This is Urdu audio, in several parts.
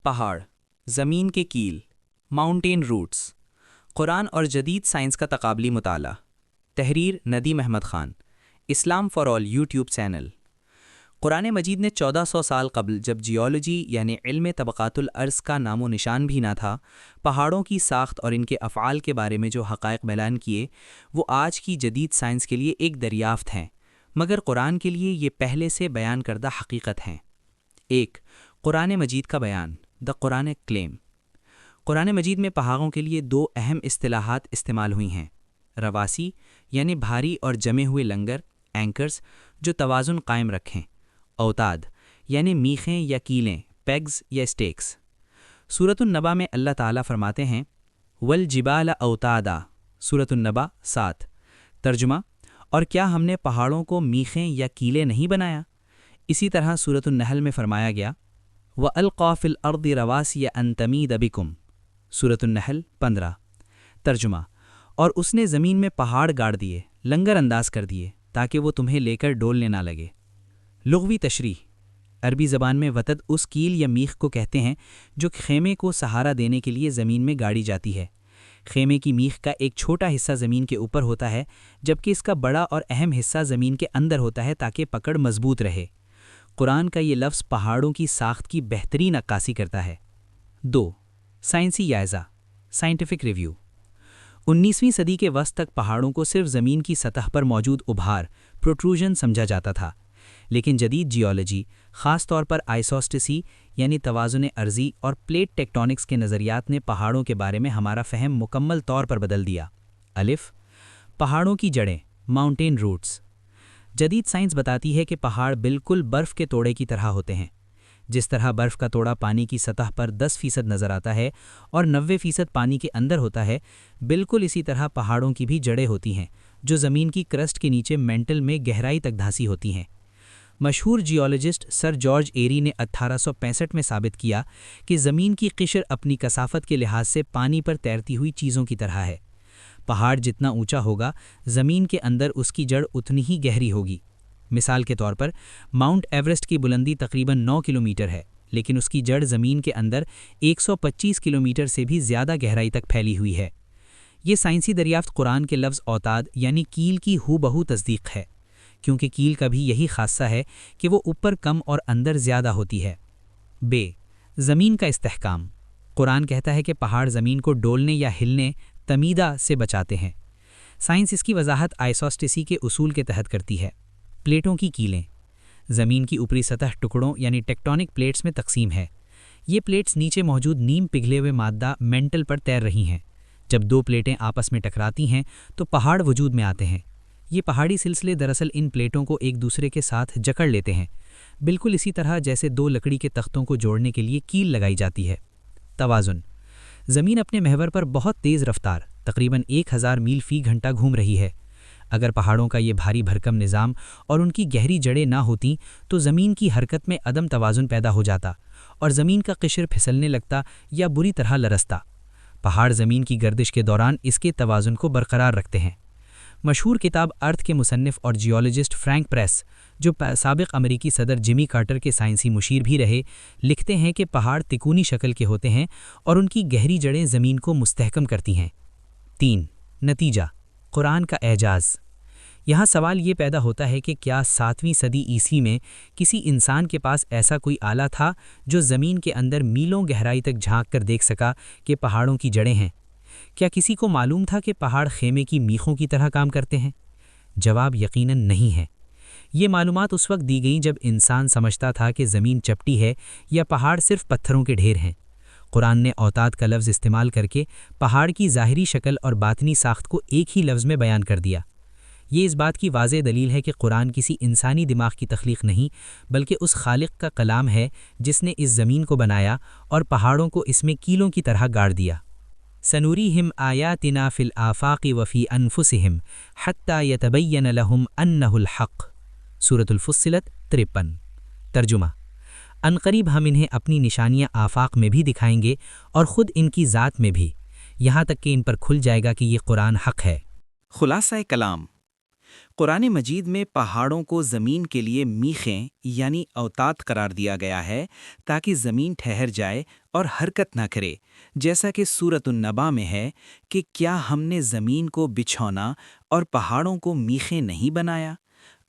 پہاڑ، زمین کے کیل، ماؤنٹین روٹس، قرآن اور جدید سائنس کا تقابلی مطالعہ۔ تحریر ندیم احمد خان، اسلام فار آل یوٹیوب چینل۔ قرآن مجید نے 1400 سال قبل جب جیولوجی یعنی علم طبقات الارض کا نام و نشان بھی نہ تھا، پہاڑوں کی ساخت اور ان کے افعال کے بارے میں جو حقائق بیان کیے وہ آج کی جدید سائنس کے لیے ایک دریافت ہیں، مگر قرآن کے لیے یہ پہلے سے بیان کردہ حقیقت ہیں۔ 1. قرآن مجید کا بیان، دا قرآن کلیم۔ قرآن مجید میں پہاڑوں کے لیے 2 اہم اصطلاحات استعمال ہوئی ہیں: رواسی یعنی بھاری اور جمے ہوئے لنگر، اینکرز جو توازن قائم رکھیں، اوتاد یعنی میخیں یا کیلیں، پیگز یا اسٹیکس۔ سورۃ النبا میں اللہ تعالیٰ فرماتے ہیں والجبال اوتادا، سورۃ النبا 7۔ ترجمہ: اور کیا ہم نے پہاڑوں کو میخیں یا کیلے نہیں بنایا؟ اسی طرح سورۃ النحل میں فرمایا گیا وَأَلْقَى فِي الْأَرْضِ رَوَاسِيَ أَن تَمِيدَ بِكُمْ، سورۃ النحل 15۔ ترجمہ: اور اس نے زمین میں پہاڑ گاڑ دیے، لنگر انداز کر دیے تاکہ وہ تمہیں لے کر ڈولنے نہ لگے۔ لغوی تشریح: عربی زبان میں وتد اس کیل یا میخ کو کہتے ہیں جو خیمے کو سہارا دینے کے لیے زمین میں گاڑی جاتی ہے۔ خیمے کی میخ کا ایک چھوٹا حصہ زمین کے اوپر ہوتا ہے جبکہ اس کا بڑا اور اہم حصہ زمین کے اندر ہوتا ہے تاکہ پکڑ مضبوط رہے۔ قرآن کا یہ لفظ پہاڑوں کی ساخت کی بہترین عکاسی کرتا ہے۔ 2. سائنسی جائزہ، سائنٹیفک ریویو۔ 19ویں صدی کے وسط تک پہاڑوں کو صرف زمین کی سطح پر موجود ابھار، پروٹروژن سمجھا جاتا تھا، لیکن جدید جیولوجی، خاص طور پر آئسوسٹسی یعنی توازن ارضی اور پلیٹ ٹیکٹونکس کے نظریات نے پہاڑوں کے بارے میں ہمارا فہم مکمل طور پر بدل دیا۔ الف، پہاڑوں کی جڑیں، ماؤنٹین روٹس۔ جدید سائنس بتاتی ہے کہ پہاڑ بالکل برف کے توڑے کی طرح ہوتے ہیں۔ جس طرح برف کا توڑا پانی کی سطح پر 10% نظر آتا ہے اور 90% پانی کے اندر ہوتا ہے، بالکل اسی طرح پہاڑوں کی بھی جڑیں ہوتی ہیں جو زمین کی کرسٹ کے نیچے مینٹل میں گہرائی تک دھاسی ہوتی ہیں۔ مشہور جیولوجسٹ سر جارج ایری نے 1865 میں ثابت کیا کہ زمین کی قشر اپنی کثافت کے لحاظ سے پانی پر تیرتی ہوئی چیزوں کی طرح ہے۔ پہاڑ جتنا اونچا ہوگا، زمین کے اندر اس کی جڑ اتنی ہی گہری ہوگی۔ مثال کے طور پر ماؤنٹ ایورسٹ کی بلندی تقریباً 9 کلومیٹر ہے، لیکن اس کی جڑ زمین کے اندر 125 کلومیٹر سے بھی زیادہ گہرائی تک پھیلی ہوئی ہے۔ یہ سائنسی دریافت قرآن کے لفظ اوتاد یعنی کیل کی ہو بہو تصدیق ہے، کیونکہ کیل کا بھی یہی خاصہ ہے کہ وہ اوپر کم اور اندر زیادہ ہوتی ہے۔ بے، زمین کا استحکام۔ قرآن کہتا ہے کہ پہاڑ زمین کو ڈولنے یا ہلنے، تمیدہ سے بچاتے ہیں۔ سائنس اس کی وضاحت آئسوسٹسی کے اصول کے تحت کرتی ہے۔ پلیٹوں کی کیلیں۔ زمین کی اوپری سطح ٹکڑوں یعنی ٹیکٹونک پلیٹس میں تقسیم ہے۔ یہ پلیٹس نیچے موجود نیم پگھلے ہوئے مادہ مینٹل پر تیر رہی ہیں۔ جب 2 پلیٹیں آپس میں ٹکراتی ہیں تو پہاڑ وجود میں آتے ہیں۔ یہ پہاڑی سلسلے دراصل ان پلیٹوں کو ایک دوسرے کے ساتھ جکڑ لیتے ہیں، بالکل اسی طرح جیسے 2 لکڑی کے تختوں کو جوڑنے کے لیے کیل لگائی جاتی ہے۔ توازن۔ زمین اپنے محور پر بہت تیز رفتار تقریباً 1000 میل فی گھنٹہ گھوم رہی ہے۔ اگر پہاڑوں کا یہ بھاری بھرکم نظام اور ان کی گہری جڑیں نہ ہوتیں تو زمین کی حرکت میں عدم توازن پیدا ہو جاتا اور زمین کا قشر پھسلنے لگتا یا بری طرح لرزتا۔ پہاڑ زمین کی گردش کے دوران اس کے توازن کو برقرار رکھتے ہیں۔ مشہور کتاب ارتھ کے مصنف اور جیولوجسٹ فرینک پریس، جو سابق امریکی صدر جمی کارٹر کے سائنسی مشیر بھی رہے، لکھتے ہیں کہ پہاڑ تکونی شکل کے ہوتے ہیں اور ان کی گہری جڑیں زمین کو مستحکم کرتی ہیں۔ 3. نتیجہ، قرآن کا اعجاز۔ یہاں سوال یہ پیدا ہوتا ہے کہ کیا 7ویں صدی عیسوی میں کسی انسان کے پاس ایسا کوئی آلہ تھا جو زمین کے اندر میلوں گہرائی تک جھانک کر دیکھ سکا کہ پہاڑوں کی جڑیں ہیں؟ کیا کسی کو معلوم تھا کہ پہاڑ خیمے کی میخوں کی طرح کام کرتے ہیں؟ جواب یقیناً نہیں ہے۔ یہ معلومات اس وقت دی گئیں جب انسان سمجھتا تھا کہ زمین چپٹی ہے یا پہاڑ صرف پتھروں کے ڈھیر ہیں۔ قرآن نے اوتاد کا لفظ استعمال کر کے پہاڑ کی ظاہری شکل اور باطنی ساخت کو ایک ہی لفظ میں بیان کر دیا۔ یہ اس بات کی واضح دلیل ہے کہ قرآن کسی انسانی دماغ کی تخلیق نہیں بلکہ اس خالق کا کلام ہے جس نے اس زمین کو بنایا اور پہاڑوں کو اس میں کیلوں کی طرح گاڑ دیا۔ سنوریہم آیاتنا فی الآفاق وفی انفسہم حتی یتبین لہم انہ الحق، سورۃ الفصلت 53۔ ترجمہ: عنقریب ہم انہیں اپنی نشانیاں آفاق میں بھی دکھائیں گے اور خود ان کی ذات میں بھی، یہاں تک کہ ان پر کھل جائے گا کہ یہ قرآن حق ہے۔ خلاصہ کلام: قرآن مجید میں پہاڑوں کو زمین کے لیے میخیں یعنی اوتاد قرار دیا گیا ہے تاکہ زمین ٹھہر جائے اور حرکت نہ کرے، جیسا کہ سورۃ النبا میں ہے کہ کیا ہم نے زمین کو بچھونا اور پہاڑوں کو میخیں نہیں بنایا؟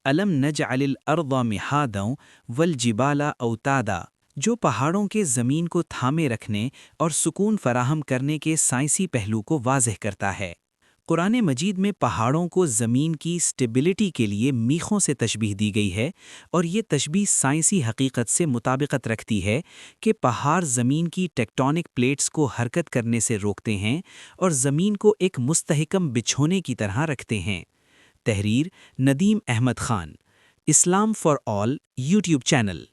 الم نجعل الارض مہادا والجبال اوتادا، جو پہاڑوں کے زمین کو تھامے رکھنے اور سکون فراہم کرنے کے سائنسی پہلو کو واضح کرتا ہے۔ قرآن مجید میں پہاڑوں کو زمین کی سٹیبلٹی کے لیے میخوں سے تشبیہ دی گئی ہے، اور یہ تشبیہ سائنسی حقیقت سے مطابقت رکھتی ہے کہ پہاڑ زمین کی ٹیکٹونک پلیٹس کو حرکت کرنے سے روکتے ہیں اور زمین کو ایک مستحکم بچھونے کی طرح رکھتے ہیں۔ تحریر ندیم احمد خان، اسلام فار آل یوٹیوب چینل۔